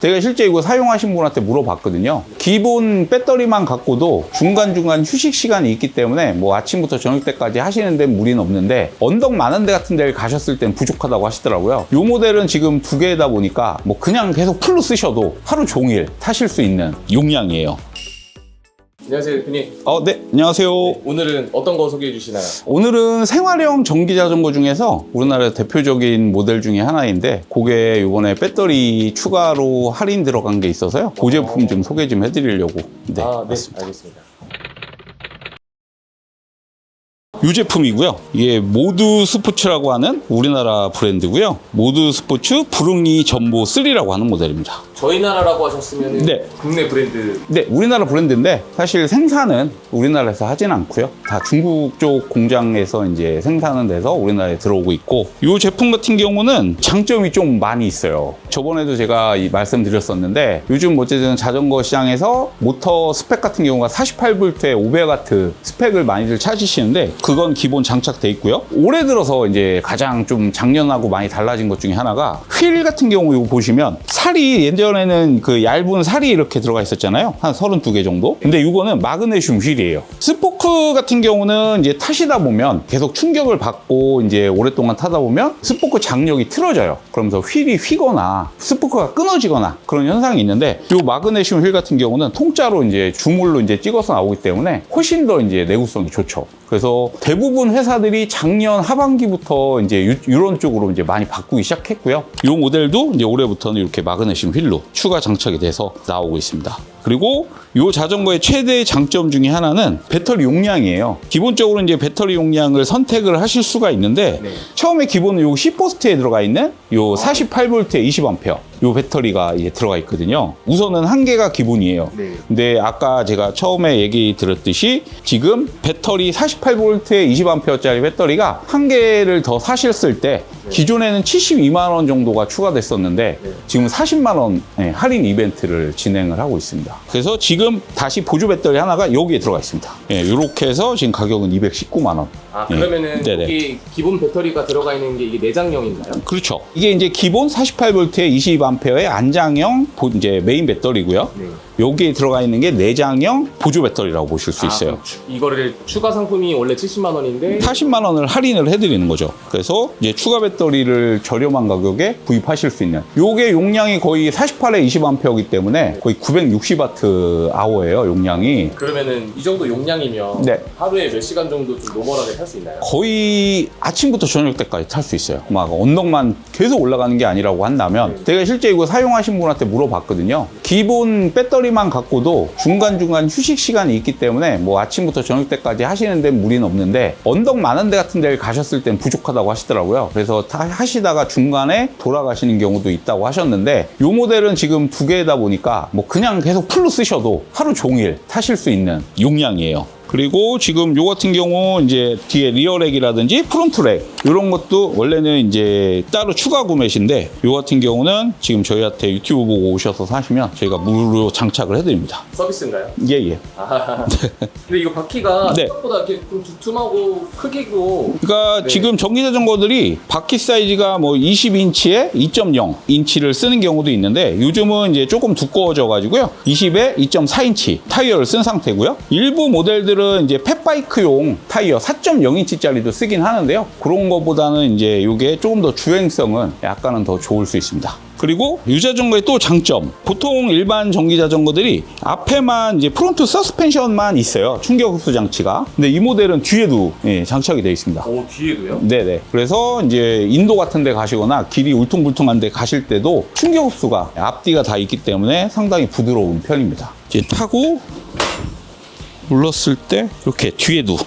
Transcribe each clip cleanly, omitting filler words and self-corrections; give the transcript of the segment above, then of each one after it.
제가 실제 이거 사용하신 분한테 물어봤거든요. 기본 배터리만 갖고도 중간중간 휴식 시간이 있기 때문에 뭐 아침부터 저녁 때까지 하시는 데는 무리는 없는데 언덕 많은 데 같은 데를 가셨을 땐 부족하다고 하시더라고요. 이 모델은 지금 두 개다 보니까 뭐 그냥 계속 풀로 쓰셔도 하루 종일 타실 수 있는 용량이에요. 안녕하세요, 대표님. 네, 안녕하세요. 오늘은 어떤 거 소개해 주시나요? 오늘은 생활형 전기 자전거 중에서 우리나라 대표적인 모델 중에 하나인데 그게 이번에 배터리 추가로 할인 들어간 게 있어서요. 그 제품 좀 소개 좀 해드리려고. 네, 맞습니다. 알겠습니다. 이 제품이고요. 이게 모두 스포츠라고 하는 우리나라 브랜드고요. 모두 스포츠 부릉이 전보 3라고 하는 모델입니다. 저희 나라라고 하셨으면 네. 국내 브랜드. 네, 우리나라 브랜드인데 사실 생산은 우리나라에서 하진 않고요. 다 중국 쪽 공장에서 이제 생산은 돼서 우리나라에 들어오고 있고, 이 제품 같은 경우는 장점이 좀 많이 있어요. 저번에도 제가 말씀드렸었는데 요즘 어쨌든 자전거 시장에서 모터 스펙 같은 경우가 48V에 500W 스펙을 많이들 찾으시는데 그건 기본 장착돼 있고요. 올해 들어서 이제 가장 좀 작년하고 많이 달라진 것 중에 하나가 휠 같은 경우 이거 보시면 살이 예전에는 그 얇은 살이 이렇게 들어가 있었잖아요. 한 32개 정도. 근데 이거는 마그네슘 휠이에요. 스포크 같은 경우는 이제 타시다 보면 계속 충격을 받고 이제 오랫동안 타다 보면 스포크 장력이 틀어져요. 그러면서 휠이 휘거나 스포크가 끊어지거나 그런 현상이 있는데 이 마그네슘 휠 같은 경우는 통짜로 이제 주물로 이제 찍어서 나오기 때문에 훨씬 더 이제 내구성이 좋죠. 그래서 대부분 회사들이 작년 하반기부터 이제 이런 쪽으로 이제 많이 바꾸기 시작했고요. 이 모델도 이제 올해부터는 이렇게 마그네슘 휠로 추가 장착이 돼서 나오고 있습니다. 그리고 이 자전거의 최대 장점 중에 하나는 배터리 용량이에요. 기본적으로 이제 배터리 용량을 선택을 하실 수가 있는데 처음에 기본은 요 C포스트에 들어가 있는 요 48V에 20A 요 배터리가 이제 들어가 있거든요. 우선은 한 개가 기본이에요. 근데 아까 제가 처음에 얘기 들었듯이 지금 배터리 48V에 20A짜리 배터리가 한 개를 더 사셨을 때 기존에는 72만 원 정도가 추가됐었는데 지금 40만 원 할인 이벤트를 진행을 하고 있습니다. 그래서 지금 다시 보조 배터리 하나가 여기에 들어가 있습니다. 이렇게 해서 지금 가격은 219만 원. 그러면은 여기 기본 배터리가 들어가 있는 게 이게 내장형인가요? 그렇죠. 이게 이제 기본 48V에 20A의 안장형 이제 메인 배터리고요. 여기에 들어가 있는 게 내장형 보조 배터리라고 보실 수 있어요. 이거를 추가 상품이 원래 70만 원인데 40만 원을 할인을 해드리는 거죠. 그래서 이제 추가 배터리를 저렴한 가격에 구입하실 수 있는. 요게 용량이 거의 48에 20A이기 때문에 거의 960Wh예요, 용량이. 그러면은 이 정도 용량이면 하루에 몇 시간 정도 좀 노멀하게 탈 수 있나요? 거의 아침부터 저녁 때까지 탈 수 있어요. 막 언덕만 계속 올라가는 게 아니라고 한다면 제가 실제 이거 사용하신 분한테 물어봤거든요. 기본 배터리만 갖고도 중간중간 휴식 시간이 있기 때문에 뭐 아침부터 저녁 때까지 하시는 데는 무리는 없는데 언덕 많은 데 같은 데를 가셨을 땐 부족하다고 하시더라고요. 그래서 다 하시다가 중간에 돌아가시는 경우도 있다고 하셨는데 이 모델은 지금 두 개다 보니까 뭐 그냥 계속 풀로 쓰셔도 하루 종일 타실 수 있는 용량이에요. 그리고 지금 요 같은 경우 이제 뒤에 리어렉이라든지 프론트렉 이런 것도 원래는 이제 따로 추가 구매신데 요 같은 경우는 지금 저희한테 유튜브 보고 오셔서 사시면 저희가 무료로 장착을 해드립니다. 서비스인가요? 예. 근데 이거 바퀴가 생각보다 이렇게 좀 두툼하고 크기고. 그러니까 지금 전기 자전거들이 바퀴 사이즈가 뭐 20인치에 2.0인치를 쓰는 경우도 있는데 요즘은 이제 조금 두꺼워져 가지고요. 20에 2.4인치 타이어를 쓴 상태고요. 일부 모델들은 이제 펫바이크용 타이어 4.0인치짜리도 쓰긴 하는데요. 그런 것보다는 이제 이게 조금 더 주행성은 약간은 더 좋을 수 있습니다. 그리고 이 자전거의 또 장점, 보통 일반 전기 자전거들이 앞에만 이제 프론트 서스펜션만 있어요, 충격 흡수 장치가. 근데 이 모델은 뒤에도 장착이 되어 있습니다. 오, 뒤에도요? 네네. 그래서 이제 인도 같은 데 가시거나 길이 울퉁불퉁한 데 가실 때도 충격 흡수가 앞뒤가 다 있기 때문에 상당히 부드러운 편입니다. 이제 타고 눌렀을 때 이렇게 뒤에도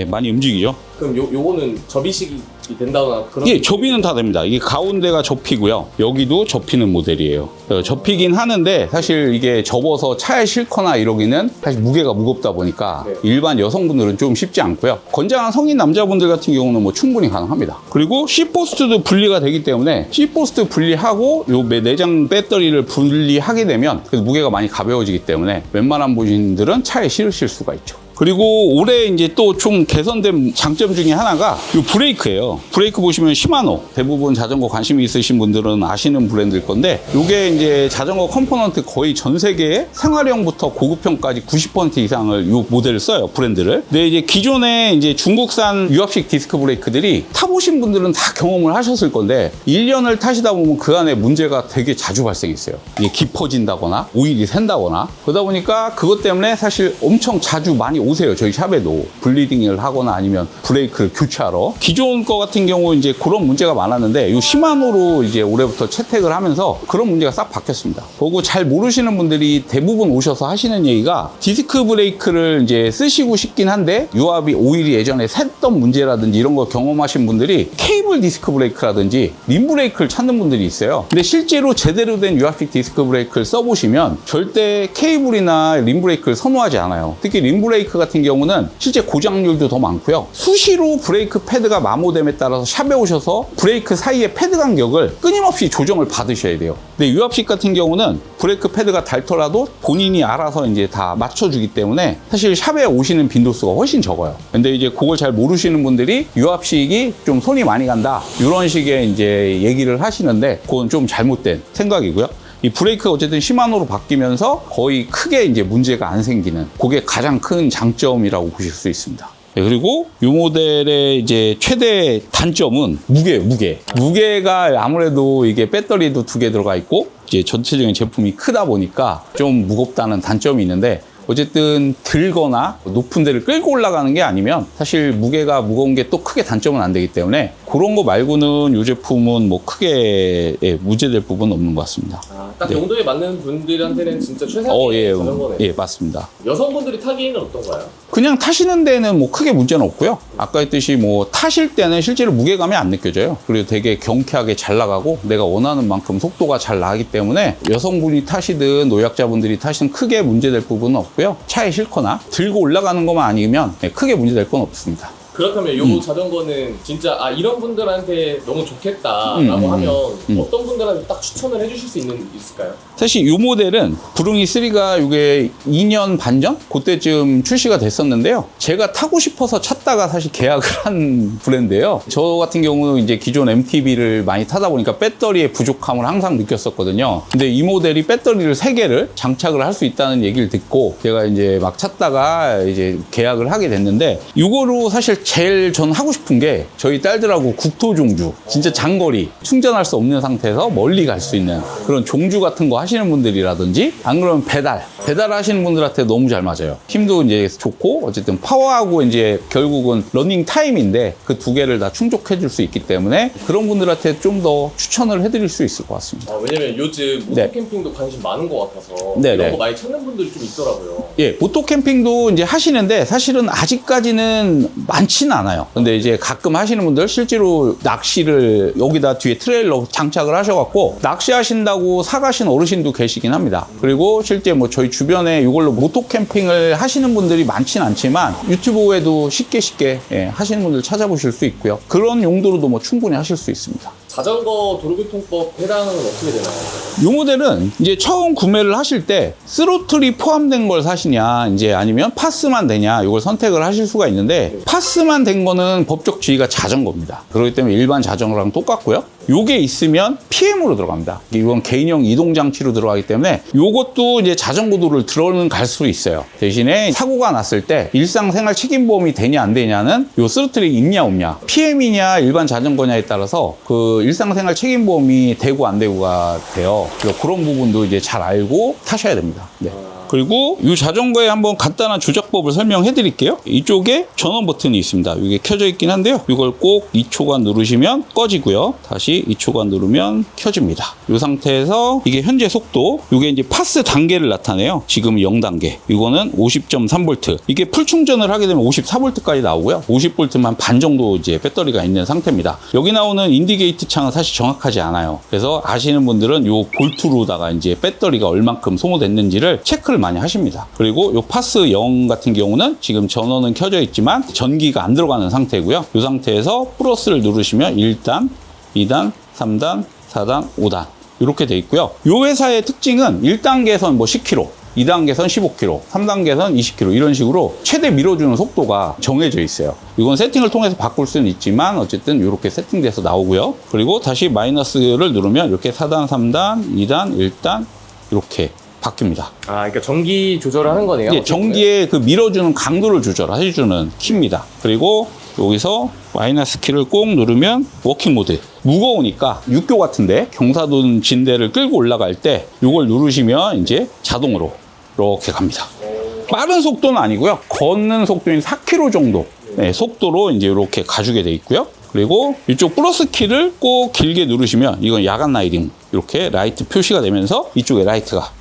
많이 움직이죠. 그럼 요거는 접이식이 된다거나 그런? 예, 접이는 다 됩니다. 이게 가운데가 접히고요. 여기도 접히는 모델이에요. 접히긴 하는데 사실 이게 접어서 차에 싣거나 이러기는 사실 무게가 무겁다 보니까 일반 여성분들은 좀 쉽지 않고요. 건장한 성인 남자분들 같은 경우는 뭐 충분히 가능합니다. 그리고 C포스트도 분리가 되기 때문에 C포스트 분리하고 요 내장 배터리를 분리하게 되면 무게가 많이 가벼워지기 때문에 웬만한 분들은 차에 실으실 수가 있죠. 그리고 올해 이제 또 좀 개선된 장점 중에 하나가 이 브레이크예요. 브레이크 보시면 시마노, 대부분 자전거 관심이 있으신 분들은 아시는 브랜드일 건데, 이게 이제 자전거 컴포넌트 거의 전 세계에 생활형부터 고급형까지 90% 이상을 이 모델을 써요, 브랜드를. 근데 이제 기존에 이제 중국산 유압식 디스크 브레이크들이 타보신 분들은 다 경험을 하셨을 건데, 1년을 타시다 보면 그 안에 문제가 되게 자주 발생했어요. 이게 깊어진다거나 오일이 샌다거나, 그러다 보니까 그것 때문에 사실 엄청 자주 많이 오세요, 저희 샵에도. 블리딩을 하거나 아니면 브레이크를 교체하러. 기존 거 같은 경우 이제 그런 문제가 많았는데, 이 시마노로 이제 올해부터 채택을 하면서 그런 문제가 싹 바뀌었습니다. 그리고 잘 모르시는 분들이 대부분 오셔서 하시는 얘기가, 디스크 브레이크를 이제 쓰시고 싶긴 한데 유압이 오일이 예전에 샜던 문제라든지 이런 거 경험하신 분들이 케이블 디스크 브레이크라든지 림 브레이크를 찾는 분들이 있어요. 근데 실제로 제대로 된 유압식 디스크 브레이크를 써보시면 절대 케이블이나 림 브레이크를 선호하지 않아요. 특히 림 브레이크 같은 경우는 실제 고장률도 더 많고요. 수시로 브레이크 패드가 마모됨에 따라서 샵에 오셔서 브레이크 사이의 패드 간격을 끊임없이 조정을 받으셔야 돼요. 근데 유압식 같은 경우는 브레이크 패드가 닳더라도 본인이 알아서 이제 다 맞춰주기 때문에 사실 샵에 오시는 빈도수가 훨씬 적어요. 근데 이제 그걸 잘 모르시는 분들이 유압식이 좀 손이 많이 간다, 이런 식의 이제 얘기를 하시는데, 그건 좀 잘못된 생각이고요. 이 브레이크가 어쨌든 시마노로 바뀌면서 거의 크게 이제 문제가 안 생기는, 그게 가장 큰 장점이라고 보실 수 있습니다. 네, 그리고 이 모델의 이제 최대 단점은 무게예요, 무게. 무게가 아무래도 이게 배터리도 2개 들어가 있고, 이제 전체적인 제품이 크다 보니까 좀 무겁다는 단점이 있는데, 어쨌든 들거나 높은 데를 끌고 올라가는 게 아니면 사실 무게가 무거운 게 또 크게 단점은 안 되기 때문에, 그런 거 말고는 이 제품은 뭐 크게 문제될 부분은 없는 것 같습니다. 딱 네. 용도에 맞는 분들한테는 진짜 최상의 자전거네요. 예, 맞습니다. 여성분들이 타기에는 어떤가요? 그냥 타시는 데는 뭐 크게 문제는 없고요. 아까 했듯이 뭐 타실 때는 실제로 무게감이 안 느껴져요. 그리고 되게 경쾌하게 잘 나가고 내가 원하는 만큼 속도가 잘 나가기 때문에 여성분이 타시든 노약자분들이 타시든 크게 문제될 부분은 없고요. 차에 싣거나 들고 올라가는 것만 아니면 크게 문제될 건 없습니다. 그렇다면 이 자전거는 진짜 이런 분들한테 너무 좋겠다라고 하면 어떤 분들한테 딱 추천을 해주실 수 있을까요? 사실 이 모델은 부릉이 3가 이게 2년 반 전? 그때쯤 출시가 됐었는데요. 제가 타고 싶어서 찾다가 사실 계약을 한 브랜드예요. 저 같은 경우는 이제 기존 MTB를 많이 타다 보니까 배터리의 부족함을 항상 느꼈었거든요. 근데 이 모델이 배터리를 3개를 장착을 할 수 있다는 얘기를 듣고 제가 이제 막 찾다가 이제 계약을 하게 됐는데, 이거로 사실 제일 전 하고 싶은 게 저희 딸들하고 국토 종주, 진짜 장거리 충전할 수 없는 상태에서 멀리 갈 수 있는 그런 종주 같은 거 하시는 분들이라든지, 안 그러면 배달 하시는 분들한테 너무 잘 맞아요. 힘도 이제 좋고, 어쨌든 파워하고 이제 결국은 러닝 타임인데 그 2개를 다 충족해 줄 수 있기 때문에 그런 분들한테 좀 더 추천을 해드릴 수 있을 것 같습니다. 왜냐면 요즘 모토캠핑도 관심 많은 것 같아서 이런 거 많이 찾는 분들이 좀 있더라고요. 예, 모토 캠핑도 이제 하시는데 사실은 아직까지는 많지는 않아요. 근데 이제 가끔 하시는 분들 실제로 낚시를 여기다 뒤에 트레일러 장착을 하셔갖고 낚시하신다고 사가신 어르신도 계시긴 합니다. 그리고 실제 뭐 저희 주변에 이걸로 모토 캠핑을 하시는 분들이 많지는 않지만 유튜브에도 쉽게 하시는 분들 찾아보실 수 있고요. 그런 용도로도 뭐 충분히 하실 수 있습니다. 자전거 도로교통법 해당은 어떻게 되나요? 이 모델은 이제 처음 구매를 하실 때 스로틀이 포함된 걸 사시냐, 이제 아니면 파스만 되냐, 이걸 선택을 하실 수가 있는데, 파스만 된 거는 법적 지위가 자전거입니다. 그렇기 때문에 일반 자전거랑 똑같고요. 요게 있으면 PM으로 들어갑니다. 이건 개인형 이동장치로 들어가기 때문에 요것도 이제 자전거 도로를 들어는 갈 수 있어요. 대신에 사고가 났을 때 일상생활 책임보험이 되냐 안 되냐는 요 스로틀이 있냐 없냐, PM이냐 일반 자전거냐에 따라서 그 일상생활 책임보험이 되고 안 되고가 돼요. 그래서 그런 부분도 이제 잘 알고 타셔야 됩니다. 네. 그리고 이 자전거의 한번 간단한 조작법을 설명해 드릴게요. 이쪽에 전원 버튼이 있습니다. 이게 켜져 있긴 한데요. 이걸 꼭 2초간 누르시면 꺼지고요. 다시 2초간 누르면 켜집니다. 이 상태에서 이게 현재 속도, 이게 이제 파스 단계를 나타내요. 지금 0단계. 이거는 50.3V. 이게 풀 충전을 하게 되면 54V까지 나오고요. 50V만 반 정도 이제 배터리가 있는 상태입니다. 여기 나오는 인디게이트 창은 사실 정확하지 않아요. 그래서 아시는 분들은 이 볼트로다가 이제 배터리가 얼만큼 소모됐는지를 체크를 많이 하십니다. 그리고 이 파스 0 같은 경우는 지금 전원은 켜져 있지만 전기가 안 들어가는 상태고요. 이 상태에서 플러스를 누르시면 1단, 2단, 3단, 4단, 5단 이렇게 돼 있고요. 이 회사의 특징은 1단계에서는 뭐 10km, 2단계선 15km, 3단계선 20km 이런 식으로 최대 밀어주는 속도가 정해져 있어요. 이건 세팅을 통해서 바꿀 수는 있지만 어쨌든 이렇게 세팅돼서 나오고요. 그리고 다시 마이너스를 누르면 이렇게 4단, 3단, 2단, 1단 이렇게 바뀝니다. 아, 그러니까 전기 조절을 하는 거네요. 예, 전기의 그 밀어주는 강도를 조절해주는 키입니다. 그리고 여기서 마이너스 키를 꼭 누르면 워킹 모드. 무거우니까 육교 같은데 경사도는 진대를 끌고 올라갈 때 이걸 누르시면 이제 자동으로 이렇게 갑니다. 빠른 속도는 아니고요. 걷는 속도인 4km 정도 속도로 이제 이렇게 가주게 돼 있고요. 그리고 이쪽 플러스 키를 꼭 길게 누르시면 이건 야간 라이딩 이렇게 라이트 표시가 되면서 이쪽에 라이트가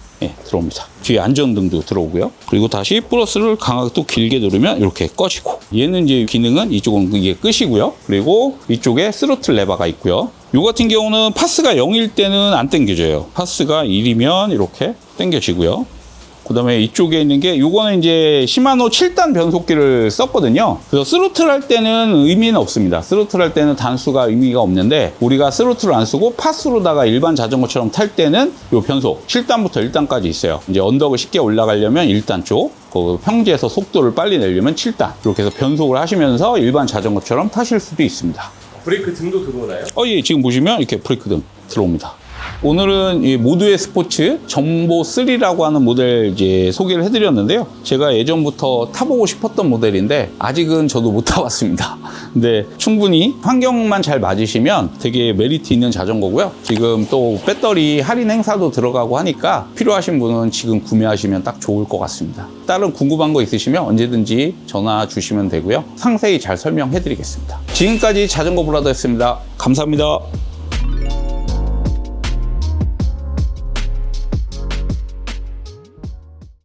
들어옵니다. 뒤에 안전등도 들어오고요. 그리고 다시 플러스를 강하게 또 길게 누르면 이렇게 꺼지고, 얘는 이제 기능은 이쪽은 이게 끄시고요. 그리고 이쪽에 스로틀 레버가 있고요. 요 같은 경우는 파스가 0일 때는 안 당겨져요. 파스가 1이면 이렇게 당겨지고요. 그 다음에 이쪽에 있는 게 요거는 이제 시마노 7단 변속기를 썼거든요. 그래서 스로틀 할 때는 의미는 없습니다. 스로틀 할 때는 단수가 의미가 없는데, 우리가 스로틀을 안 쓰고 파스로다가 일반 자전거처럼 탈 때는 요 변속 7단부터 1단까지 있어요. 이제 언덕을 쉽게 올라가려면 1단 쪽, 그 평지에서 속도를 빨리 내려면 7단, 이렇게 해서 변속을 하시면서 일반 자전거처럼 타실 수도 있습니다. 브레이크 등도 들어오나요? 예, 지금 보시면 이렇게 브레이크 등 들어옵니다. 오늘은 이 모두의 스포츠 점보 3라고 하는 모델 이제 소개를 해드렸는데요. 제가 예전부터 타보고 싶었던 모델인데 아직은 저도 못 타봤습니다. 근데 충분히 환경만 잘 맞으시면 되게 메리트 있는 자전거고요. 지금 또 배터리 할인 행사도 들어가고 하니까 필요하신 분은 지금 구매하시면 딱 좋을 것 같습니다. 다른 궁금한 거 있으시면 언제든지 전화 주시면 되고요. 상세히 잘 설명해드리겠습니다. 지금까지 자전거 브라더였습니다. 감사합니다.